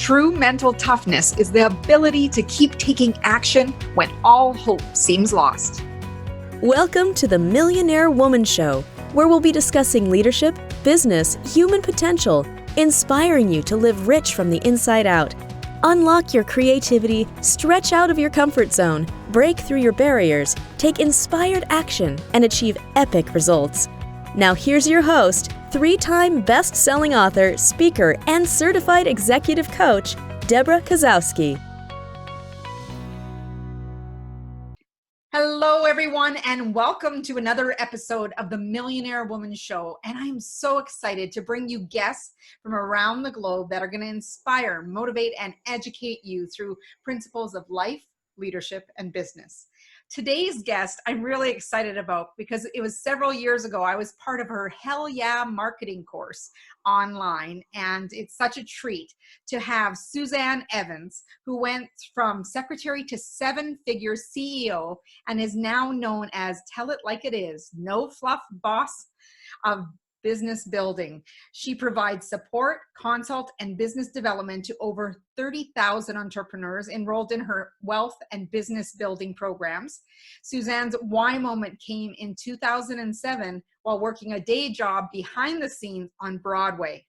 True mental toughness is the ability to keep taking action when all hope seems lost. Welcome to the Millionaire Woman Show, where we'll be discussing leadership, business, human potential, inspiring you to live rich from the inside out. Unlock your creativity, stretch out of your comfort zone, break through your barriers, take inspired action, and achieve epic results. Now here's your host, three-time best-selling author, speaker, and certified executive coach, Debra Kasowski. Hello, everyone, and welcome to another episode of the Millionaire Woman Show. And I'm so excited to bring you guests from around the globe that are going to inspire, motivate, and educate you through principles of life, leadership, and business. Today's guest I'm really excited about because it was several years ago. I was part of her Hell Yeah marketing course online, and it's such a treat to have Suzanne Evans, who went from secretary to seven-figure CEO and is now known as Tell It Like It Is, No Fluff Boss of Business Building. She provides support, consult, and business development to over 30,000 entrepreneurs enrolled in her wealth and business building programs. Suzanne's why moment came in 2007 while working a day job behind the scenes on Broadway.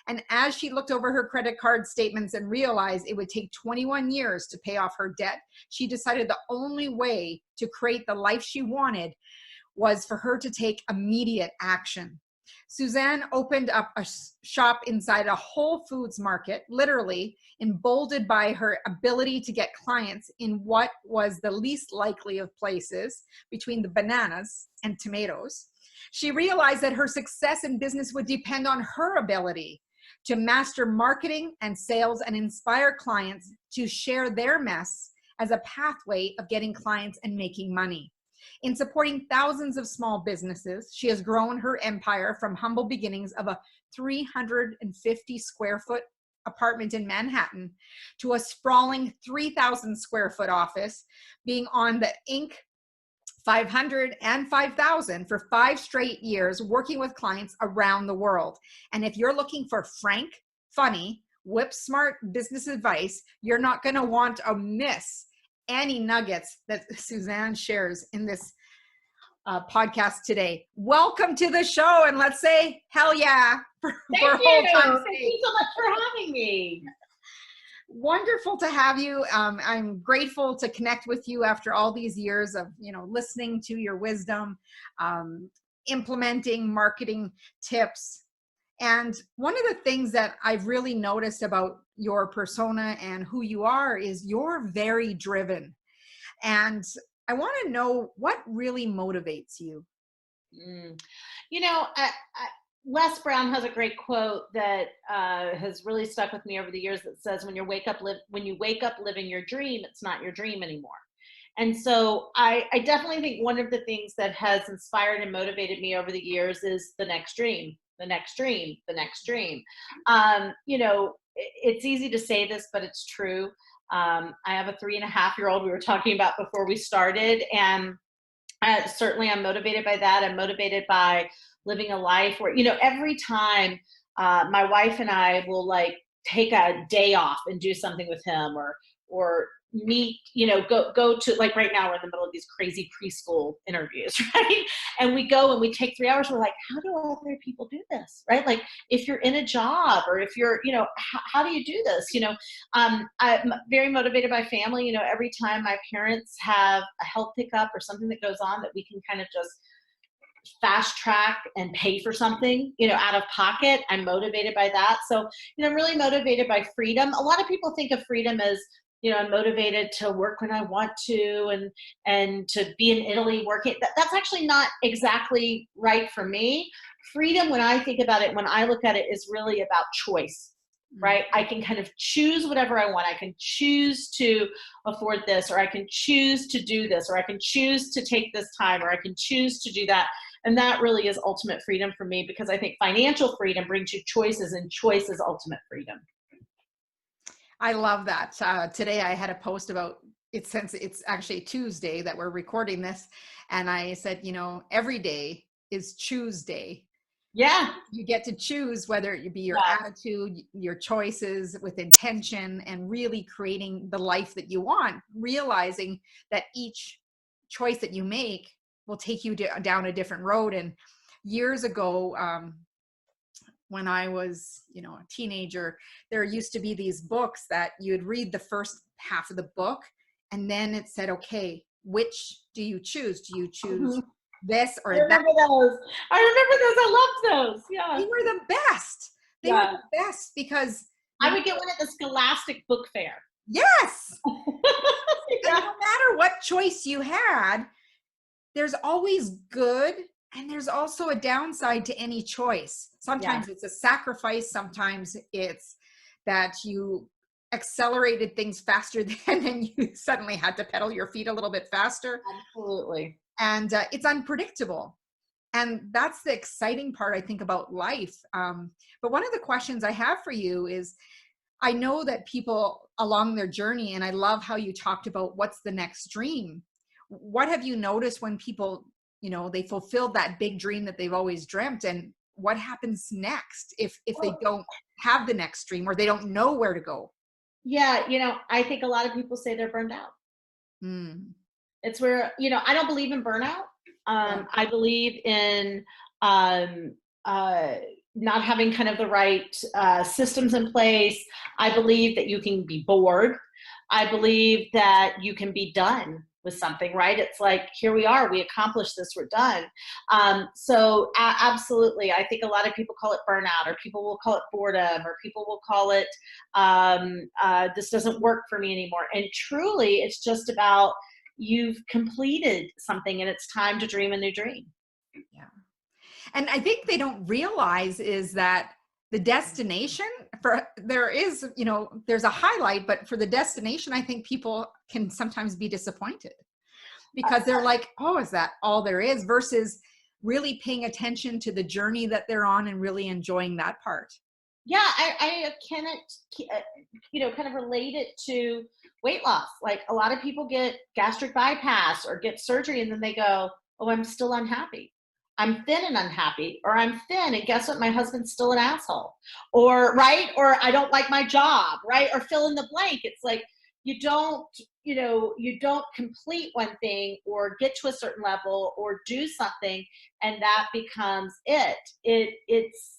And as she looked over her credit card statements and realized it would take 21 years to pay off her debt, she decided the only way to create the life she wanted was for her to take immediate action. Suzanne opened up a shop inside a Whole Foods market, literally emboldened by her ability to get clients in what was the least likely of places between the bananas and tomatoes. She realized that her success in business would depend on her ability to master marketing and sales and inspire clients to share their mess as a pathway of getting clients and making money. In supporting thousands of small businesses, she has grown her empire from humble beginnings of a 350 square foot apartment in Manhattan to a sprawling 3,000 square foot office, being on the Inc. 500 and 5,000 for 5 straight years, working with clients around the world. And if you're looking for frank, funny, whip-smart business advice, you're not going to want to miss any nuggets that Suzanne shares in this podcast today. Welcome to the show, and let's say hell yeah for Thank whole you. time. Thank you so much for having me. Wonderful to have you. I'm grateful to connect with you after all these years of listening to your wisdom, implementing marketing tips. And one of the things that I've really noticed about your persona and who you are is you're very driven. And I want to know what really motivates you. Les Brown has a great quote that has really stuck with me over the years that says, when you wake up living your dream, it's not your dream anymore. And so I definitely think one of the things that has inspired and motivated me over the years is the next dream. The next dream, the next dream. It's easy to say this, but it's true. I have a 3.5-year-old we were talking about before we started. And certainly I'm motivated by that. I'm motivated by living a life where, every time my wife and I will take a day off and do something with him or meet, go to, like right now we're in the middle of these crazy preschool interviews, right? And we go and we take 3 hours. We're like, how do other people do this, right? Like if you're in a job or if you're, how do you do this? I'm very motivated by family. Every time my parents have a health pickup or something that goes on that we can kind of just fast track and pay for something, out of pocket, I'm motivated by that. So, I'm really motivated by freedom. A lot of people think of freedom as, I'm motivated to work when I want to and to be in Italy working. That's actually not exactly right for me. Freedom, when I think about it, when I look at it, is really about choice, right? I can kind of choose whatever I want. I can choose to afford this, or I can choose to do this, or I can choose to take this time, or I can choose to do that. And that really is ultimate freedom for me, because I think financial freedom brings you choices, and choice is ultimate freedom. I love that. Today I had a post about it, since it's actually Tuesday that we're recording this. And I said, every day is choose day. Yeah. You get to choose whether it be your Yeah. attitude, your choices with intention, and really creating the life that you want, realizing that each choice that you make will take you down a different road. And years ago, when I was, a teenager, there used to be these books that you'd read the first half of the book, and then it said, okay, which do you choose? Do you choose Mhm. this or I that? remember those. I loved those. Yeah. They were the best. They were Yeah. the best because I no, would get one at the Scholastic Book Fair. yes. And Yeah. no matter what choice you had, there's always good and there's also a downside to any choice. Yeah. Sometimes it's a sacrifice, sometimes it's that you accelerated things faster than and you suddenly had to pedal your feet a little bit faster. Absolutely. And it's unpredictable. And that's the exciting part, I think, about life. But one of the questions I have for you is, I know that people along their journey, and I love how you talked about what's the next dream. What have you noticed when people, they fulfilled that big dream that they've always dreamt, and what happens next if they Well, don't have the next dream or they don't know where to go? yeah, I think a lot of people say they're burned out. Mm, It's where, I don't believe in burnout. yeah. I believe in um, uh, not having kind of the right systems in place. I believe that you can be bored. I believe that you can be done with something, right? It's like, here we are, we accomplished this, we're done. So absolutely, I think a lot of people call it burnout, or people will call it boredom, or people will call it, this doesn't work for me anymore. And truly, it's just about, you've completed something and it's time to dream a new dream. Yeah. And I think they don't realize is that the destination there is, there's a highlight, but for the destination, I think people can sometimes be disappointed because they're like, oh, is that all there is? Versus really paying attention to the journey that they're on and really enjoying that part. Yeah, I cannot, kind of relate it to weight loss. Like, a lot of people get gastric bypass or get surgery and then they go, oh, I'm still unhappy. I'm thin and unhappy, or I'm thin and guess what? My husband's still an asshole, or right, or I don't like my job, right, or fill in the blank. It's like, you don't complete one thing or get to a certain level or do something, and that becomes it's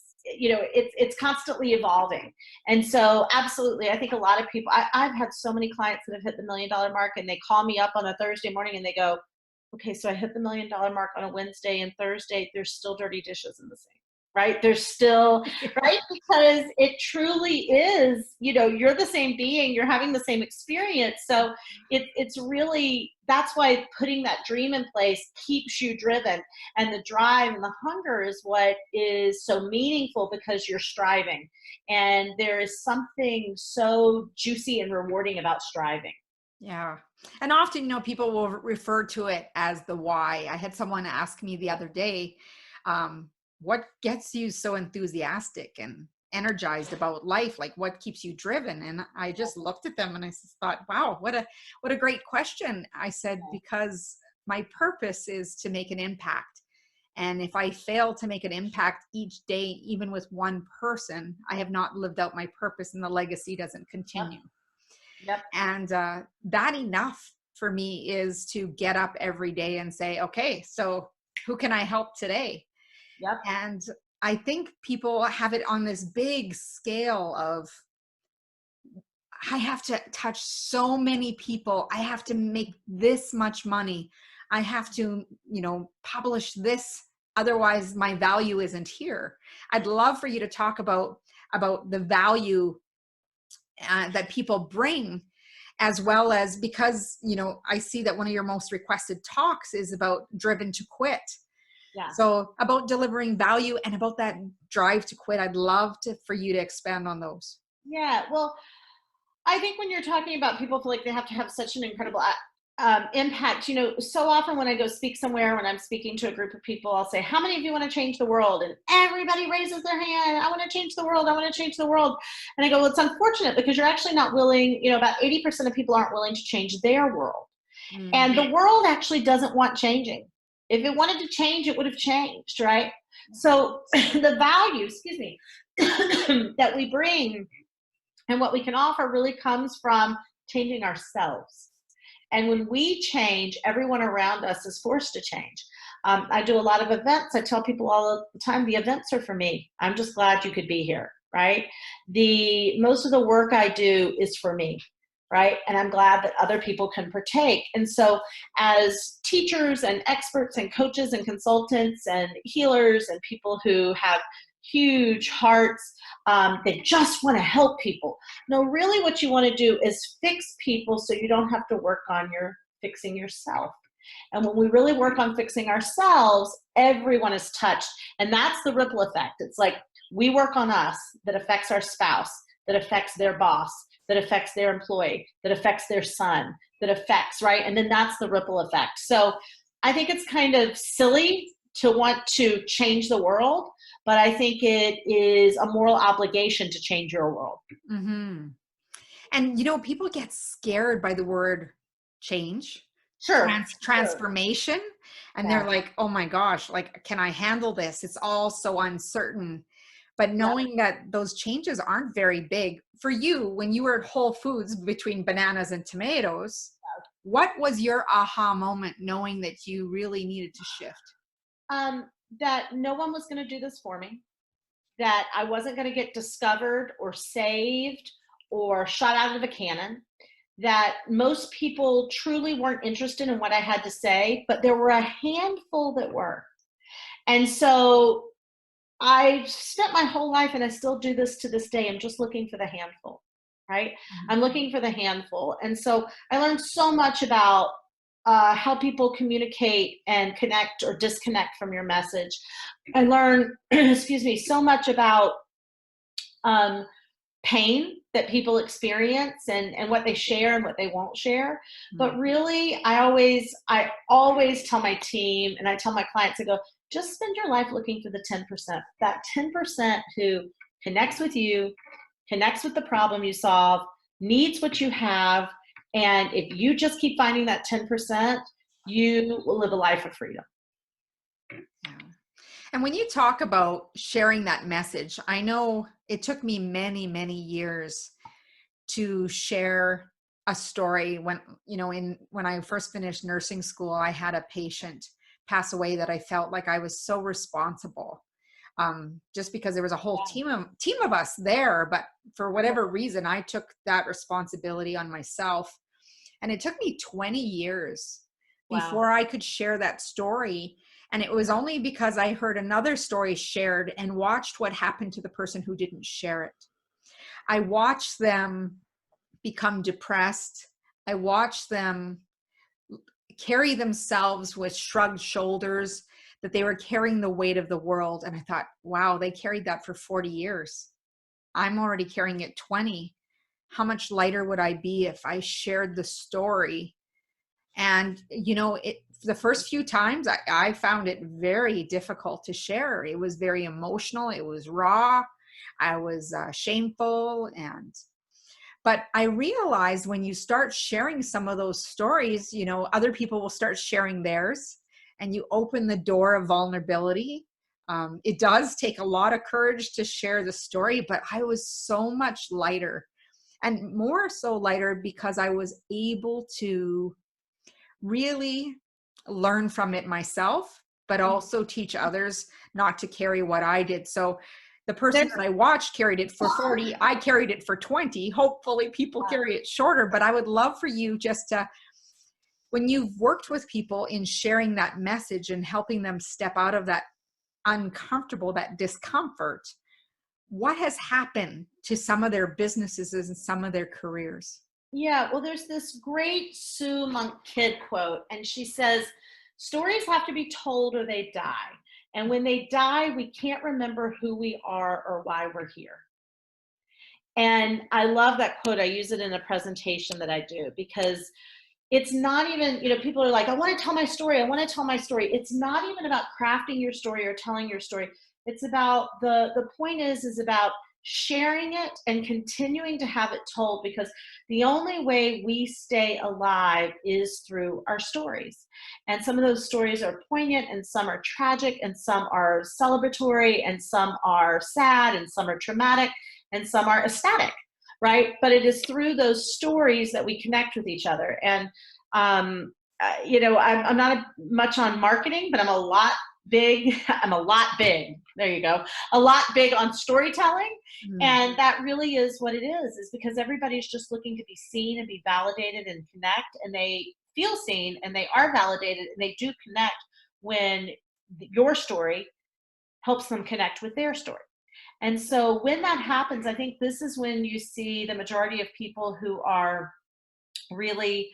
constantly evolving. And so absolutely, I think a lot of people, I've had so many clients that have hit the $1 million mark, and they call me up on a Thursday morning and they go, okay, so I hit the $1 million mark on a Wednesday, and Thursday there's still dirty dishes in the sink, right? There's still, right? Because it truly is, you're the same being, you're having the same experience. So it's really, that's why putting that dream in place keeps you driven. And the drive and the hunger is what is so meaningful, because you're striving. And there is something so juicy and rewarding about striving. Yeah. And often, people will refer to it as the why. I had someone ask me the other day, what gets you so enthusiastic and energized about life? Like, what keeps you driven? And I just looked at them and I just thought, wow, what a great question. I said, because my purpose is to make an impact. And if I fail to make an impact each day, even with one person, I have not lived out my purpose and the legacy doesn't continue. Yep. And that enough for me is to get up every day and say, okay, so who can I help today? Yep. And I think people have it on this big scale of, I have to touch so many people. I have to make this much money. I have to, publish this. Otherwise my value isn't here. I'd love for you to talk about the value that people bring, as well as, because, I see that one of your most requested talks is about driven to quit. Yeah. So about delivering value and about that drive to quit, I'd love for you to expand on those. Yeah. Well, I think when you're talking about people feel like they have to have such an incredible impact, so often when I go speak somewhere, when I'm speaking to a group of people, I'll say, how many of you want to change the world? And everybody raises their hand. I want to change the world. I want to change the world. And I go, well, it's unfortunate because you're actually not willing, about 80% of people aren't willing to change their world. And the world actually doesn't want changing. If it wanted to change, it would have changed, right? So the value, excuse me, that we bring and what we can offer really comes from changing ourselves. And when we change, everyone around us is forced to change. I do a lot of events. I tell people all the time, the events are for me. I'm just glad you could be here, right? Most of the work I do is for me, right? And I'm glad that other people can partake. And so as teachers and experts and coaches and consultants and healers and people who have huge hearts, they just want to help people. No, really what you want to do is fix people so you don't have to work on fixing yourself. And when we really work on fixing ourselves, everyone is touched. And that's the ripple effect. It's like we work on us, that affects our spouse, that affects their boss, that affects their employee, that affects their son, that affects, right? And then that's the ripple effect. So I think it's kind of silly to want to change the world, but I think it is a moral obligation to change your world. Mm-hmm. And, people get scared by the word change. Sure. Transformation. And they're like, oh my gosh, like, can I handle this? It's all so uncertain. But knowing that those changes aren't very big for you, when you were at Whole Foods between bananas and tomatoes, what was your aha moment knowing that you really needed to shift? That no one was going to do this for me, that I wasn't going to get discovered or saved or shot out of a cannon, that most people truly weren't interested in what I had to say, but there were a handful that were. And so I spent my whole life, and I still do this to this day, I'm just looking for the handful, right? Mm-hmm. I'm looking for the handful. And so I learned so much about how people communicate and connect or disconnect from your message. I learned, so much about pain that people experience and what they share and what they won't share. Mm-hmm. But really, I always tell my team and I tell my clients, I go, just spend your life looking for the 10%, that 10% who connects with you, connects with the problem you solve, needs what you have. And if you just keep finding that 10%, you will live a life of freedom. Yeah. And when you talk about sharing that message, I know it took me many, many years to share a story. When I first finished nursing school, I had a patient pass away that I felt like I was so responsible, just because there was a whole team of us there. But for whatever reason, I took that responsibility on myself. And it took me 20 years before I could share that story. And it was only because I heard another story shared and watched what happened to the person who didn't share it. I watched them become depressed. I watched them carry themselves with shrugged shoulders, that they were carrying the weight of the world. And I thought, wow, they carried that for 40 years. I'm already carrying it 20. How much lighter would I be if I shared the story? And, the first few times I found it very difficult to share. It was very emotional. It was raw. I was shameful. But I realized when you start sharing some of those stories, other people will start sharing theirs, and you open the door of vulnerability. It does take a lot of courage to share the story, but I was so much lighter, and more so lighter because I was able to really learn from it myself, but also teach others not to carry what I did. So the person that I watched carried it for 40, I carried it for 20. Hopefully people carry it shorter, but I would love for you just to, when you've worked with people in sharing that message and helping them step out of that uncomfortable, that discomfort, what has happened to some of their businesses and some of their careers? Yeah, well, there's this great Sue Monk Kidd quote, and she says, stories have to be told or they die. And when they die, we can't remember who we are or why we're here. And I love that quote. I use it in a presentation that I do because it's not even, people are like, I want to tell my story. I want to tell my story. It's not even about crafting your story or telling your story. It's about the point is about sharing it and continuing to have it told, because the only way we stay alive is through our stories. And some of those stories are poignant, and some are tragic, and some are celebratory, and some are sad, and some are traumatic, and some are ecstatic, right? But it is through those stories that we connect with each other. And I'm not much on marketing, but I'm a lot big. There you go. A lot big on storytelling. Mm. And that really is what it is because everybody's just looking to be seen and be validated and connect, and they feel seen and they are validated and they do connect when your story helps them connect with their story. And so when that happens, I think this is when you see the majority of people who are really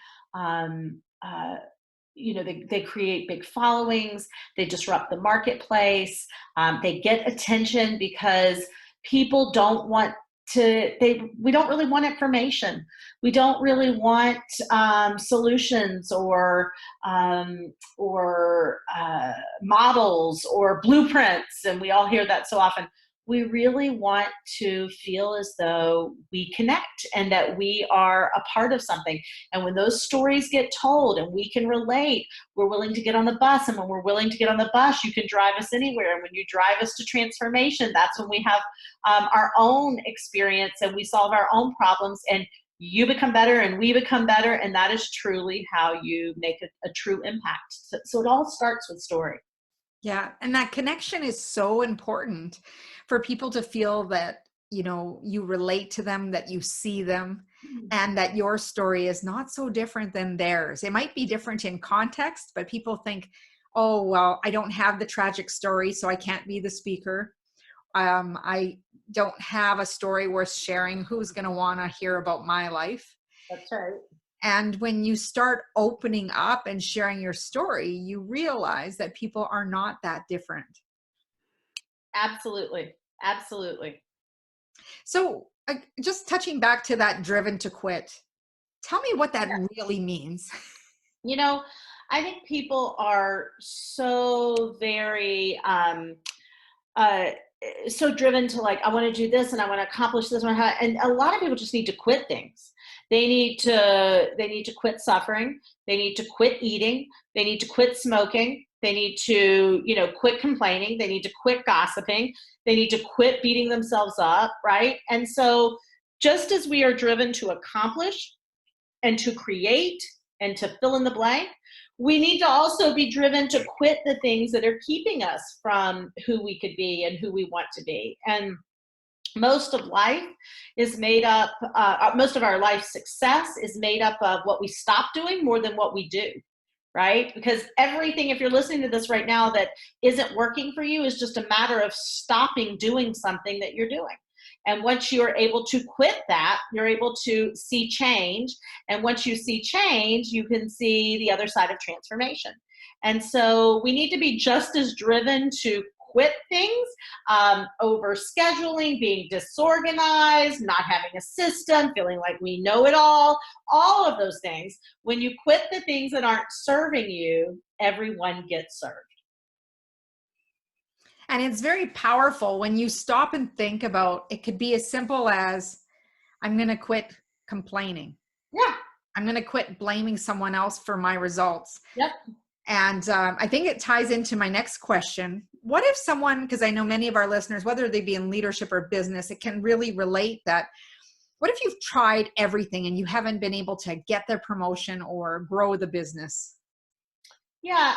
they create big followings, they disrupt the marketplace, they get attention because people don't want we don't really want information. We don't really want solutions or models or blueprints, and we all hear that so often. We really want to feel as though we connect and that we are a part of something. And when those stories get told and we can relate, we're willing to get on the bus. And when we're willing to get on the bus, you can drive us anywhere. And when you drive us to transformation, that's when we have our own experience and we solve our own problems, and you become better and we become better. And that is truly how you make a true impact. So it all starts with story. Yeah. And that connection is so important for people to feel that, you relate to them, that you see them, and that your story is not so different than theirs. It might be different in context, but people think, oh, well, I don't have the tragic story, so I can't be the speaker. I don't have a story worth sharing. Who's going to want to hear about my life? That's right. And when you start opening up and sharing your story, you realize that people are not that different. Absolutely. Absolutely. So just touching back to that driven to quit, tell me what that really means. I think people are so very, so driven to I want to do this and I want to accomplish this. And a lot of people just need to quit things. They need to quit suffering. They need to quit eating. They need to quit smoking. They need to, quit complaining. They need to quit gossiping. They need to quit beating themselves up, right? And so just as we are driven to accomplish and to create and to fill in the blank, we need to also be driven to quit the things that are keeping us from who we could be and who we want to be. And most of life is made up, most of our life success is made up of what we stop doing more than what we do, right? Because everything, if you're listening to this right now that isn't working for you, is just a matter of stopping doing something that you're doing. And once you're able to quit that, you're able to see change. And once you see change, you can see the other side of transformation. And so we need to be just as driven to quit things over scheduling, being disorganized, not having a system, feeling like we know it all of those things. When you quit the things that aren't serving you, everyone gets served. And it's very powerful when you stop and think about, it could be as simple as, I'm going to quit complaining. Yeah. I'm going to quit blaming someone else for my results. Yep. And I think it ties into my next question. What if someone, because I know many of our listeners, whether they be in leadership or business, it can really relate that. What if you've tried everything and you haven't been able to get their promotion or grow the business? Yeah.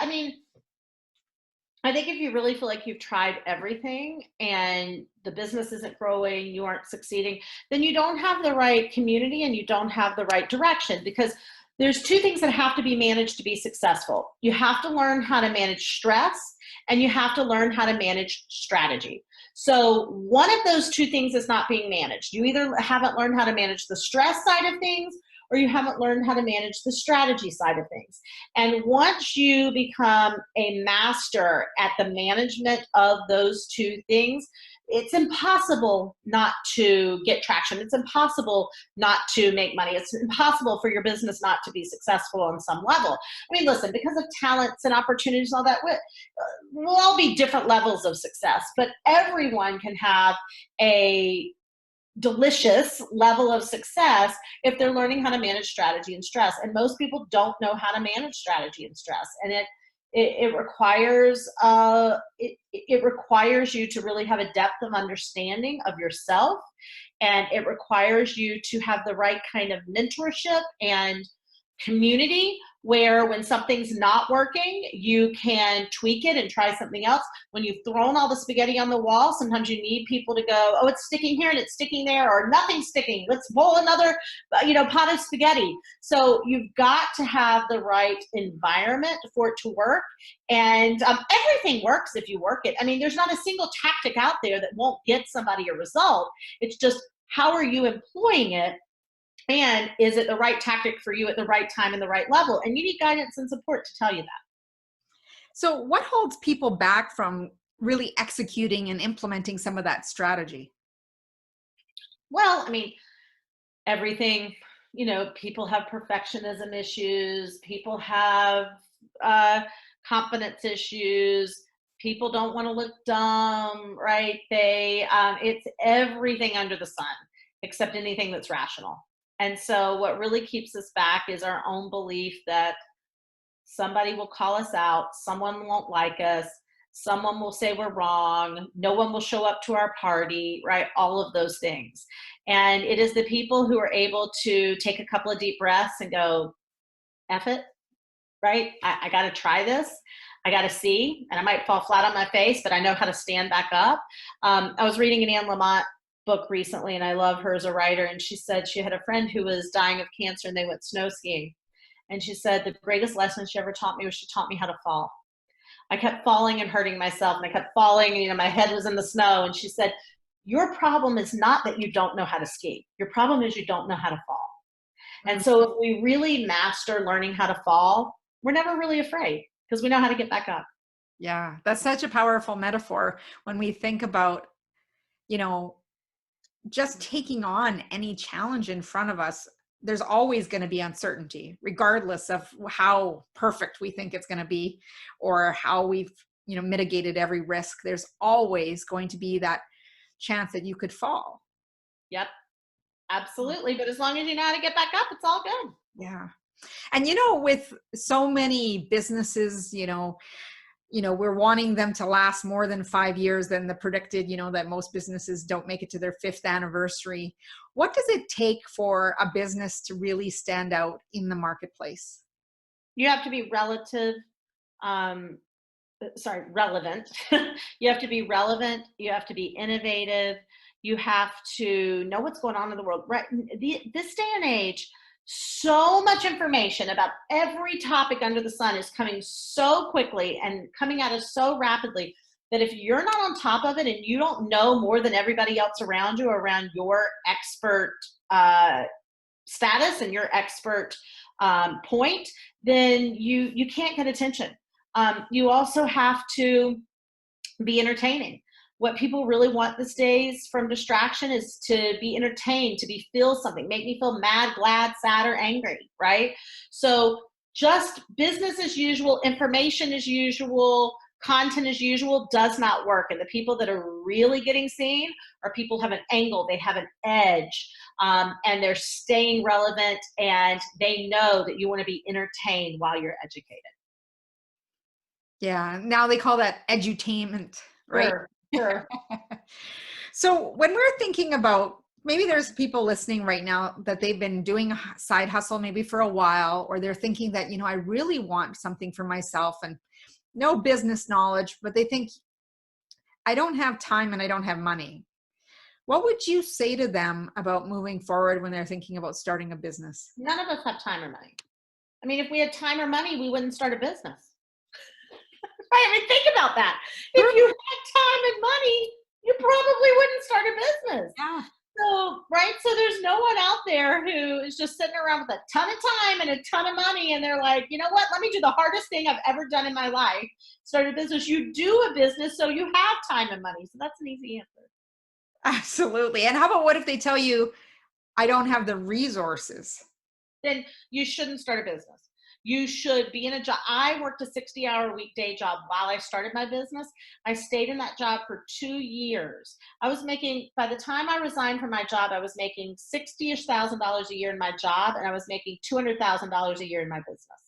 I think if you really feel like you've tried everything and the business isn't growing, you aren't succeeding, then you don't have the right community and you don't have the right direction, because there's two things that have to be managed to be successful. You have to learn how to manage stress and you have to learn how to manage strategy. So one of those two things is not being managed. You either haven't learned how to manage the stress side of things or you haven't learned how to manage the strategy side of things. And once you become a master at the management of those two things, it's impossible not to get traction. It's impossible not to make money. It's impossible for your business not to be successful on some level. Listen, because of talents and opportunities and all that, we'll all be different levels of success, but everyone can have a delicious level of success if they're learning how to manage strategy and stress. And most people don't know how to manage strategy and stress. And it requires it requires you to really have a depth of understanding of yourself, and it requires you to have the right kind of mentorship and community where when something's not working, you can tweak it and try something else. When you've thrown all the spaghetti on the wall, sometimes you need people to go, oh, it's sticking here and it's sticking there, or nothing's sticking. Let's boil another, pot of spaghetti. So you've got to have the right environment for it to work. And everything works if you work it. I mean, there's not a single tactic out there that won't get somebody a result. It's just, how are you employing it? And is it the right tactic for you at the right time and the right level? And you need guidance and support to tell you that. So what holds people back from really executing and implementing some of that strategy? Well, I mean, everything, people have perfectionism issues, people have confidence issues, people don't want to look dumb, right? It's everything under the sun except anything that's rational. And so what really keeps us back is our own belief that somebody will call us out, someone won't like us, someone will say we're wrong, no one will show up to our party, right? All of those things. And it is the people who are able to take a couple of deep breaths and go, F it, right? I got to try this. I got to see, and I might fall flat on my face, but I know how to stand back up. I was reading an Anne Lamott book recently, and I love her as a writer, and she said she had a friend who was dying of cancer, and they went snow skiing, and she said the greatest lesson she ever taught me was she taught me how to fall. I kept falling and hurting myself, and I kept falling, and my head was in the snow, and she said, your problem is not that you don't know how to ski. Your problem is you don't know how to fall. And so if we really master learning how to fall, we're never really afraid because we know how to get back up. Yeah, that's such a powerful metaphor when we think about, just taking on any challenge in front of us. There's always going to be uncertainty, regardless of how perfect we think it's going to be or how we've, mitigated every risk. There's always going to be that chance that you could fall. Yep, absolutely. But as long as you know how to get back up, it's all good. Yeah. And, with so many businesses, we're wanting them to last more than 5 years than the predicted, that most businesses don't make it to their 5th anniversary. What does it take for a business to really stand out in the marketplace? You have to be relevant. You have to be relevant. You have to be innovative. You have to know what's going on in the world. Right. This day and age, so much information about every topic under the sun is coming so quickly and coming at us so rapidly that if you're not on top of it and you don't know more than everybody else around you, around your expert status and your expert point, then you can't get attention. You also have to be entertaining. What people really want these days from distraction is to be entertained, to feel something, make me feel mad, glad, sad, or angry, right? So just business as usual, information as usual, content as usual does not work. And the people that are really getting seen are people who have an angle, they have an edge, and they're staying relevant, and they know that you want to be entertained while you're educated. Yeah, now they call that edutainment, right? Sure. So when we're thinking about, maybe there's people listening right now that they've been doing a side hustle maybe for a while, or they're thinking that, I really want something for myself and no business knowledge, but they think I don't have time and I don't have money. What would you say to them about moving forward when they're thinking about starting a business? None of us have time or money. I mean, if we had time or money, we wouldn't start a business. Right? I mean, think about that. If you had time and money, you probably wouldn't start a business. Yeah. So, right? So there's no one out there who is just sitting around with a ton of time and a ton of money, and they're like, you know what? Let me do the hardest thing I've ever done in my life. Start a business. You do a business, so you have time and money. So that's an easy answer. Absolutely. And how about what if they tell you, I don't have the resources? Then you shouldn't start a business. You should be in a job. I worked a 60-hour weekday job while I started my business. I stayed in that job for 2 years. I was making, by the time I resigned from my job, I was making $60,000 a year in my job, and I was making $200,000 a year in my business.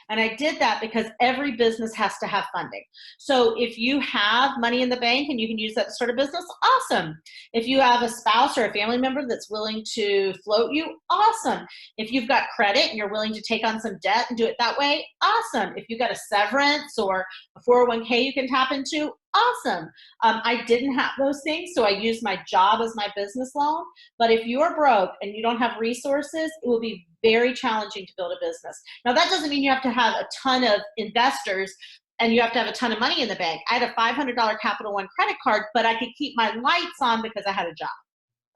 And I did that because every business has to have funding. So if you have money in the bank and you can use that to start a business, awesome. If you have a spouse or a family member that's willing to float you, awesome. If you've got credit and you're willing to take on some debt and do it that way, awesome. If you've got a severance or a 401k you can tap into, awesome. I didn't have those things, so I used my job as my business loan. But if you're broke and you don't have resources, it will be very challenging to build a business. Now, that doesn't mean you have to have a ton of investors and you have to have a ton of money in the bank. I had a $500 Capital One credit card, but I could keep my lights on because I had a job,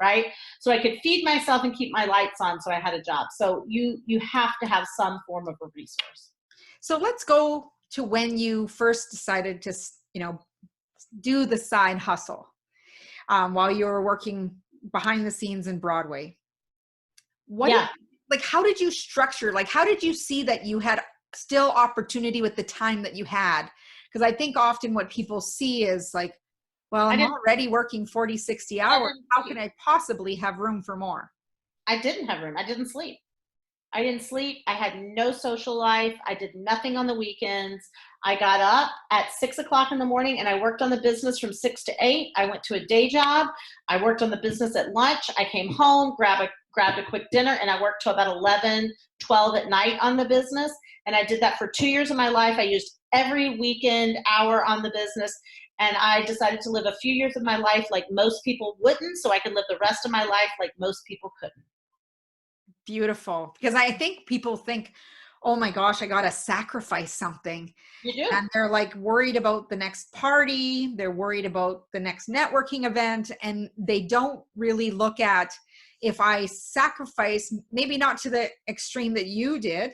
right? So I could feed myself and keep my lights on, so I had a job. So you have to have some form of a resource. So let's go to when you first decided to, do the side hustle while you were working behind the scenes in Broadway. How did you structure, how did you see that you had still opportunity with the time that you had? Because I think often what people see is well, I'm already working 40, 60 hours. How can I possibly have room for more? I didn't have room. I didn't sleep. I had no social life. I did nothing on the weekends. I got up at 6 o'clock in the morning and I worked on the business from 6 to 8. I went to a day job. I worked on the business at lunch. I came home, grabbed a quick dinner, and I worked till about 11, 12 at night on the business. And I did that for 2 years of my life. I used every weekend hour on the business. And I decided to live a few years of my life like most people wouldn't, so I could live the rest of my life like most people couldn't. Beautiful. Because I think people think, oh my gosh, I got to sacrifice something. You do. And they're worried about the next party. They're worried about the next networking event. And they don't really look at, if I sacrifice, maybe not to the extreme that you did,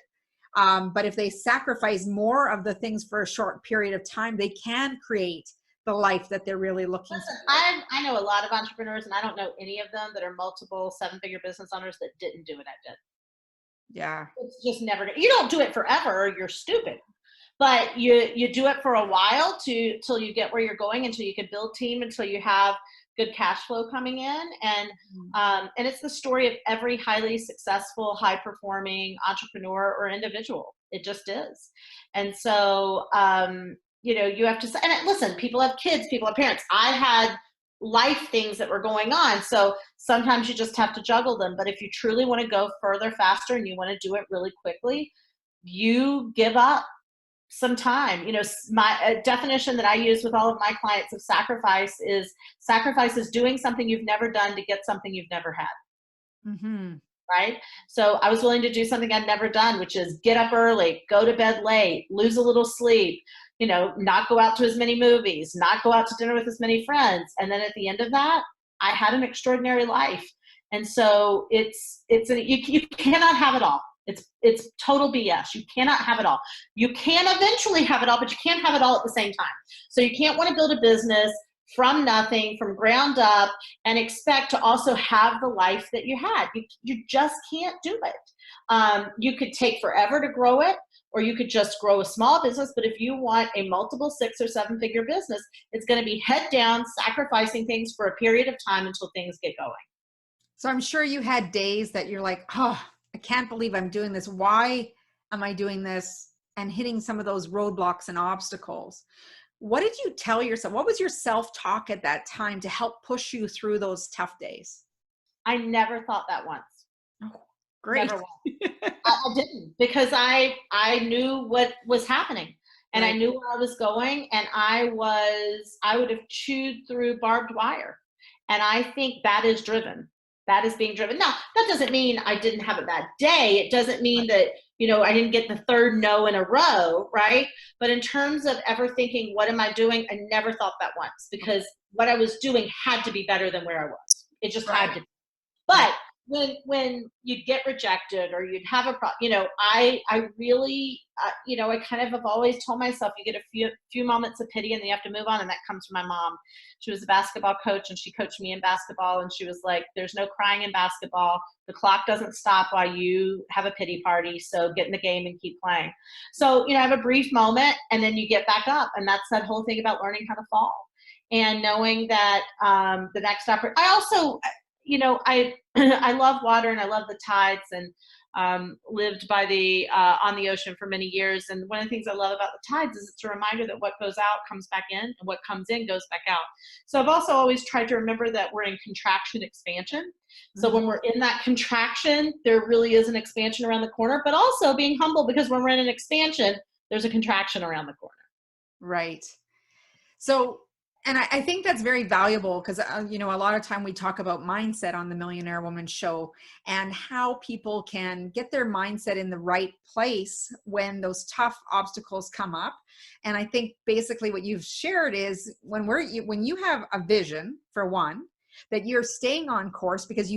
but if they sacrifice more of the things for a short period of time, they can create the life that they're really looking for. I know a lot of entrepreneurs, and I don't know any of them that are multiple 7-figure business owners that didn't do what I did. Yeah. It's just never, you don't do it forever or you're stupid, but you do it for a while till you get where you're going, until you can build team, until you have good cash flow coming in. And it's the story of every highly successful, high performing entrepreneur or individual. It just is. And so, you have to say, and listen, people have kids, people have parents. I had life things that were going on. So sometimes you just have to juggle them. But if you truly want to go further, faster, and you want to do it really quickly, you give up some time. My definition that I use with all of my clients of sacrifice is doing something you've never done to get something you've never had. Mm-hmm. Right? So I was willing to do something I'd never done, which is get up early, go to bed late, lose a little sleep, not go out to as many movies, not go out to dinner with as many friends. And then at the end of that, I had an extraordinary life. And so you cannot have it all. It's total BS. You cannot have it all. You can eventually have it all, but you can't have it all at the same time. So you can't want to build a business from nothing, from ground up, and expect to also have the life that you had. You just can't do it. You could take forever to grow it, or you could just grow a small business. But if you want a multiple 6 or 7-figure business, it's going to be head down, sacrificing things for a period of time until things get going. So I'm sure you had days that you're like, oh, I can't believe I'm doing this. Why am I doing this? And hitting some of those roadblocks and obstacles. What did you tell yourself? What was your self-talk at that time to help push you through those tough days? I never thought that once. Oh, great. Never once. I didn't, because I knew what was happening, and right. I knew where I was going, and I would have chewed through barbed wire. And I think that is driven. That is being driven. Now, that doesn't mean I didn't have a bad day. It doesn't mean that, I didn't get the third no in a row, right? But in terms of ever thinking, what am I doing? I never thought that once, because what I was doing had to be better than where I was. It just had to be. But when you'd get rejected or you'd have a problem, I really, I kind of have always told myself, you get a few moments of pity and then you have to move on. And that comes from my mom. She was a basketball coach and she coached me in basketball. And she was like, there's no crying in basketball. The clock doesn't stop while you have a pity party. So get in the game and keep playing. So, I have a brief moment and then you get back up. And that's that whole thing about learning how to fall and knowing that the next opportunity. I also, I love water and I love the tides, and lived by the on the ocean for many years. And one of the things I love about the tides is it's a reminder that what goes out comes back in, and what comes in goes back out. So I've also always tried to remember that we're in contraction expansion. So when we're in that contraction, there really is an expansion around the corner, but also being humble, because when we're in an expansion, there's a contraction around the corner. Right. So, and I think that's very valuable because, a lot of time we talk about mindset on the Millionaire Woman Show and how people can get their mindset in the right place when those tough obstacles come up. And I think basically what you've shared is when you have a vision, for one, that you're staying on course because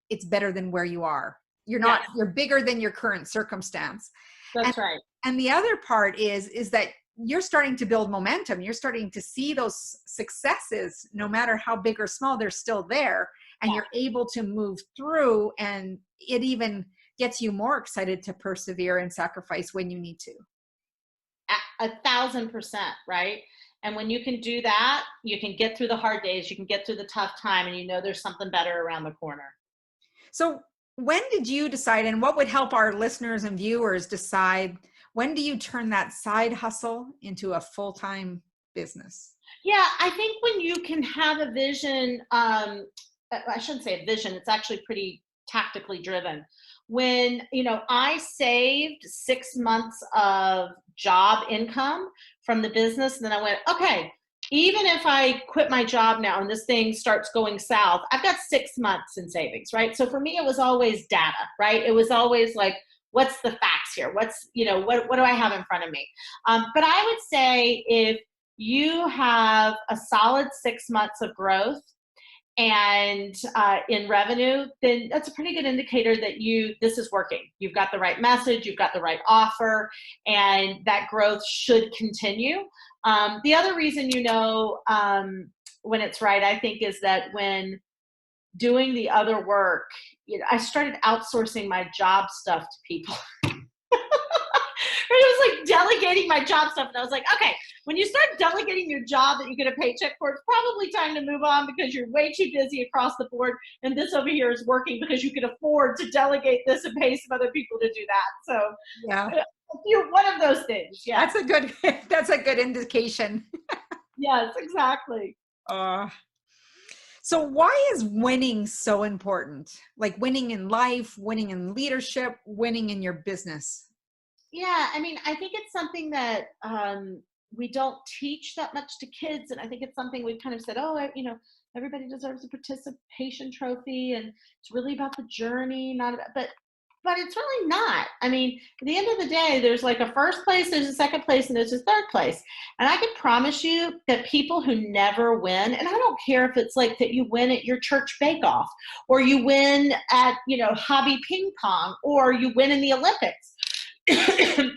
it's better than where you are. You're bigger than your current circumstance. That's right. And the other part is that you're starting to build momentum. You're starting to see those successes, no matter how big or small, they're still there. And you're able to move through, and it even gets you more excited to persevere and sacrifice when you need to. 1,000%, right? And when you can do that, you can get through the hard days, you can get through the tough time, and there's something better around the corner. So when did you decide, and what would help our listeners and viewers decide, when do you turn that side hustle into a full-time business? Yeah, I think when you can have a vision, I shouldn't say a vision, it's actually pretty tactically driven. When, I saved 6 months of job income from the business, and then I went, okay, even if I quit my job now and this thing starts going south, I've got 6 months in savings, right? So for me, it was always data, right? It was always like, what's the facts here? What's, what do I have in front of me? But I would say if you have a solid 6 months of growth and in revenue, then that's a pretty good indicator that this is working. You've got the right message, you've got the right offer, and that growth should continue. The other reason when it's right, I think, is that when doing the other work, I started outsourcing my job stuff to people. It was like delegating my job stuff. And I was like, okay, when you start delegating your job that you get a paycheck for, it's probably time to move on because you're way too busy across the board. And this over here is working because you can afford to delegate this and pay some other people to do that. So yeah, one of those things. Yeah. That's a good indication. Yes, exactly. So why is winning so important? Like winning in life, winning in leadership, winning in your business? Yeah, I mean, I think it's something that we don't teach that much to kids. And I think it's something we've kind of said, everybody deserves a participation trophy. And it's really about the journey, but it's really not. I mean, at the end of the day, there's like a first place, there's a second place, and there's a third place. And I can promise you that people who never win, and I don't care if it's like that you win at your church bake-off, or you win at, hobby ping pong, or you win in the Olympics.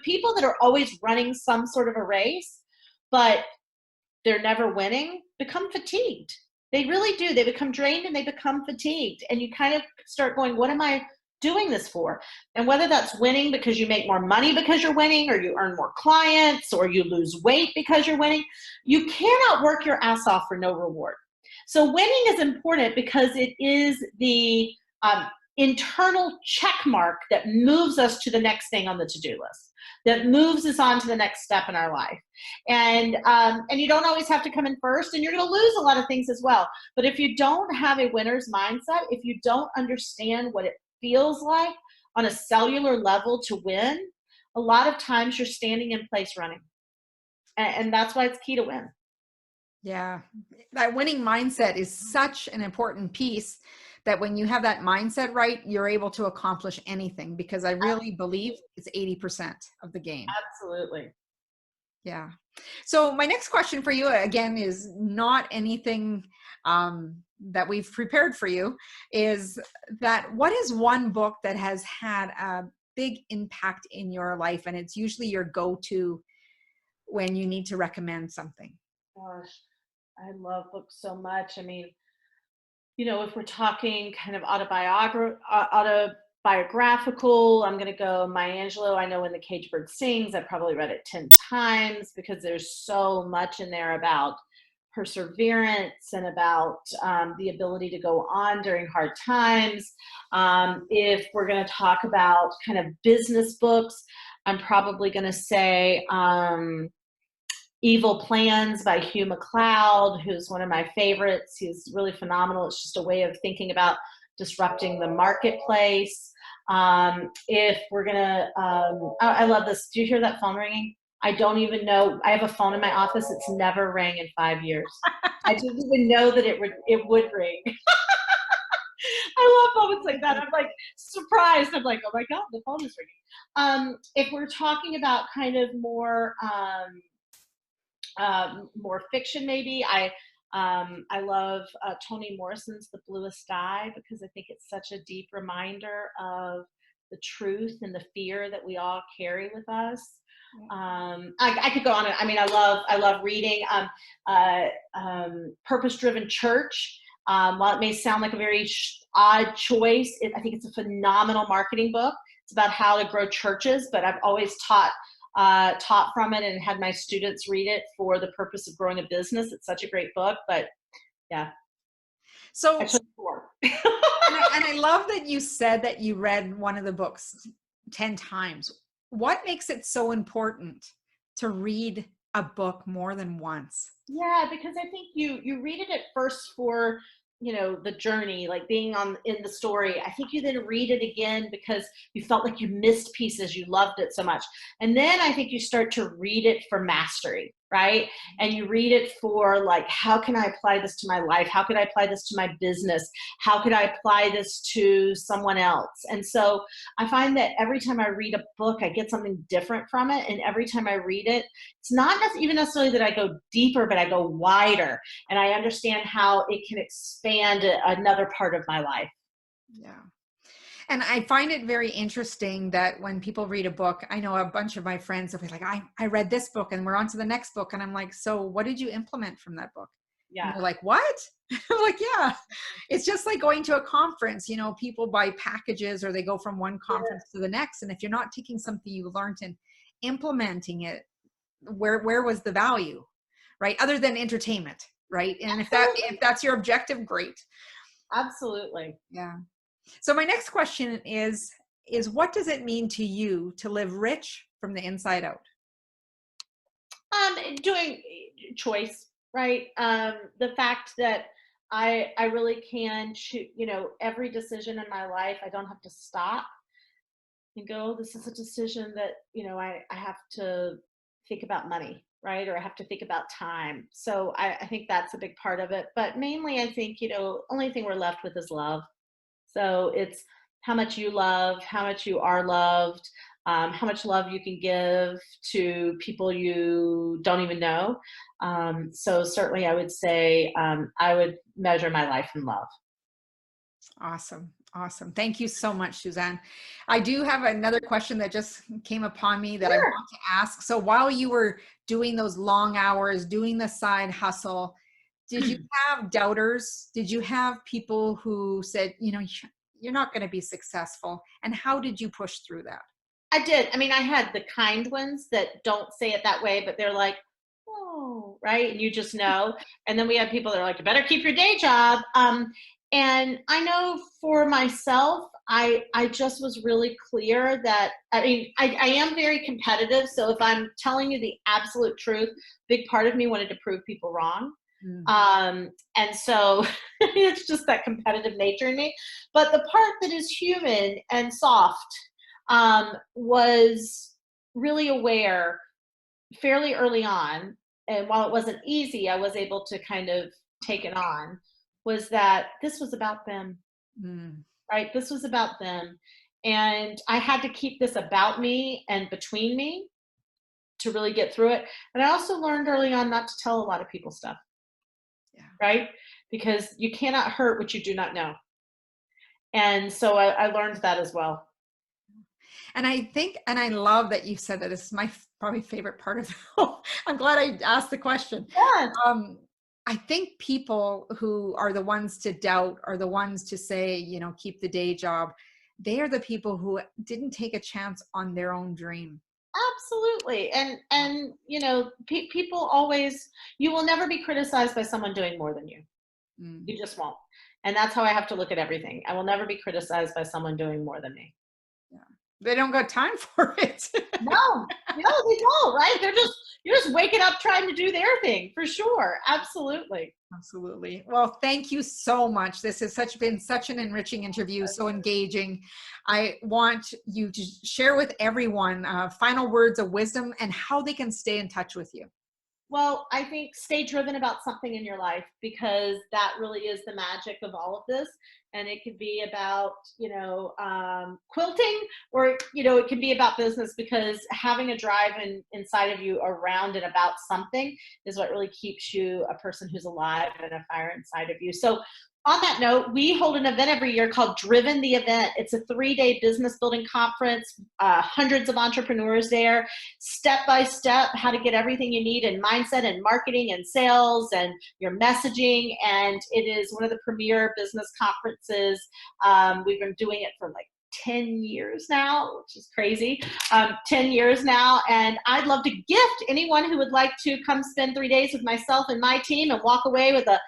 People that are always running some sort of a race, but they're never winning, become fatigued. They really do. They become drained and they become fatigued. And you kind of start going, what am I doing this for? And whether that's winning because you make more money because you're winning, or you earn more clients, or you lose weight because you're winning, you cannot work your ass off for no reward. So winning is important because it is the internal check mark that moves us to the next thing on the to-do list, that moves us on to the next step in our life. And you don't always have to come in first, and you're going to lose a lot of things as well. But if you don't have a winner's mindset, if you don't understand what it feels like on a cellular level to win, a lot of times you're standing in place running. And that's why it's key to win. Yeah. That winning mindset is such an important piece, that when you have that mindset right, you're able to accomplish anything, because I really believe it's 80% of the game. Absolutely. Yeah. So my next question for you, again, is not anything that we've prepared for you is that what is one book that has had a big impact in your life, and it's usually your go-to when you need to recommend something? Gosh, I love books so much. I mean, if we're talking kind of autobiographical, I'm going to go Maya Angelou. I know When the Caged Bird Sings. I probably read it 10 times because there's so much in there about perseverance and about the ability to go on during hard times. If we're going to talk about kind of business books, I'm probably going to say Evil Plans by Hugh MacLeod, who's one of my favorites. He's really phenomenal. It's just a way of thinking about disrupting the marketplace. If we're going to, I love this. Do you hear that phone ringing? I don't even know. I have a phone in my office. It's never rang in 5 years. I didn't even know that it would ring. I love moments like that. I'm like surprised. I'm like, oh my God, the phone is ringing. If we're talking about kind of more fiction, maybe I love Toni Morrison's The Bluest Sky, because I think it's such a deep reminder of the truth and the fear that we all carry with us. I could go on. I mean, I love reading. Purpose Driven Church. While it may sound like a very odd choice, I think it's a phenomenal marketing book. It's about how to grow churches, but I've always taught from it and had my students read it for the purpose of growing a business. It's such a great book, but yeah. So, and I love that you said that you read one of the books 10 times. What makes it so important to read a book more than once? Yeah, because I think you read it at first for the journey, like being in the story. I think you then read it again because you felt like you missed pieces, you loved it so much. And then I think you start to read it for mastery, right? And you read it for like, how can I apply this to my life? How could I apply this to my business? How could I apply this to someone else? And so I find that every time I read a book, I get something different from it. And every time I read it, it's not even necessarily that I go deeper, but I go wider, and I understand how it can expand another part of my life. Yeah. And I find it very interesting that when people read a book, I know a bunch of my friends will be like, I read this book and we're on to the next book. And I'm like, so what did you implement from that book? Yeah. And they're like, what? I'm like, yeah, it's just like going to a conference. People buy packages or they go from one conference to the next. And if you're not taking something you learned and implementing it, where was the value, right? Other than entertainment, right? And if that's your objective, great. Absolutely. Yeah. So my next question is what does it mean to you to live rich from the inside out? Doing choice, right? The fact that I really can choose, every decision in my life, I don't have to stop and go, this is a decision that, I have to think about money, right? Or I have to think about time. So I think that's a big part of it. But mainly I think, only thing we're left with is love. So it's how much you love, how much you are loved, how much love you can give to people you don't even know. So certainly I would say I would measure my life in love. Awesome. Awesome. Thank you so much, Suzanne. I do have another question that just came upon me that I want to ask. So while you were doing those long hours, doing the side hustle, did you have doubters? Did you have people who said, you're not going to be successful? And how did you push through that? I did. I mean, I had the kind ones that don't say it that way, but they're like, oh, right. And you just know. And then we had people that are like, you better keep your day job. And I know for myself, I just was really clear that, I am very competitive. So if I'm telling you the absolute truth, big part of me wanted to prove people wrong. Mm-hmm. And so it's just that competitive nature in me. But the part that is human and soft was really aware fairly early on. And while it wasn't easy, I was able to kind of take it on, was that this was about them, right? This was about them. And I had to keep this about me and between me to really get through it. And I also learned early on not to tell a lot of people stuff. Yeah. Right? because you cannot hurt what you do not know. And so I learned that as well. And I think, and I love that you said that. This is my probably favorite part of it. I'm glad I asked the question. Yeah. I think people who are the ones to doubt are the ones to say, keep the day job. They are the people who didn't take a chance on their own dream. Absolutely. And people always, you will never be criticized by someone doing more than you. You just won't. And that's how I have to look at everything. I will never be criticized by someone doing more than me. Yeah. They don't got time for it. No, they don't, right? You're just waking up trying to do their thing, for sure. Absolutely. Absolutely. Well, thank you so much. This has been such an enriching interview, so engaging. I want you to share with everyone final words of wisdom and how they can stay in touch with you. Well, I think stay driven about something in your life, because that really is the magic of all of this. And it could be about, quilting, or, it can be about business, because having a drive inside of you around and about something is what really keeps you a person who's alive and a fire inside of you. So on that note, we hold an event every year called Driven the Event. It's a 3-day business building conference, hundreds of entrepreneurs there, step by step, how to get everything you need in mindset and marketing and sales and your messaging. And it is one of the premier business conferences. We've been doing it for like 10 years now, which is crazy. 10 years now. And I'd love to gift anyone who would like to come spend 3 days with myself and my team and walk away with a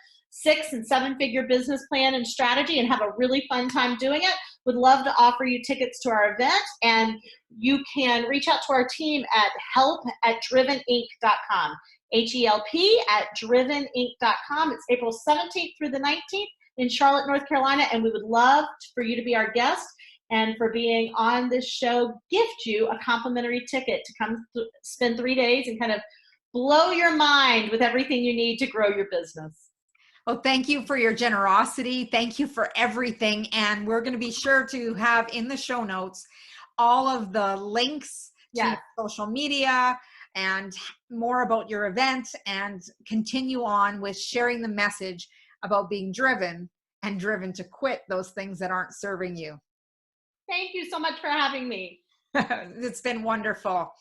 6- and 7-figure business plan and strategy and have a really fun time doing it. Would love to offer you tickets to our event, and you can reach out to our team at help@driveninc.com. HELP@driveninc.com. It's April 17th through the 19th in Charlotte, North Carolina, and we would love for you to be our guest, and for being on this show, gift you a complimentary ticket to come spend 3 days and kind of blow your mind with everything you need to grow your business. Well, thank you for your generosity. Thank you for everything. And we're going to be sure to have in the show notes all of the links to social media and more about your event, and continue on with sharing the message about being driven and driven to quit those things that aren't serving you. Thank you so much for having me. It's been wonderful.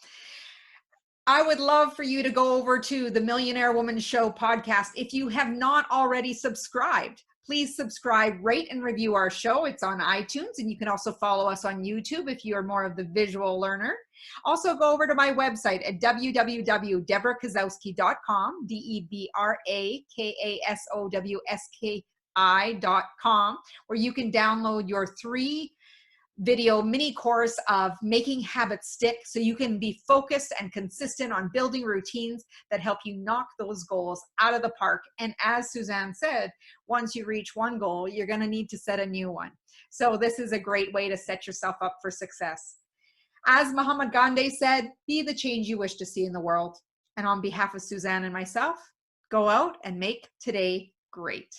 I would love for you to go over to the Millionaire Woman Show podcast. If you have not already subscribed, please subscribe, rate, and review our show. It's on iTunes, and you can also follow us on YouTube if you are more of the visual learner. Also, go over to my website at www.debrakasowski.com, DEBRAKASOWSKI.com, where you can download your 3-video mini course of making habits stick, so you can be focused and consistent on building routines that help you knock those goals out of the park. And as Suzanne said, once you reach one goal, you're going to need to set a new one. So this is a great way to set yourself up for success. As Mahatma Gandhi said, be the change you wish to see in the world. And on behalf of Suzanne and myself, go out and make today great.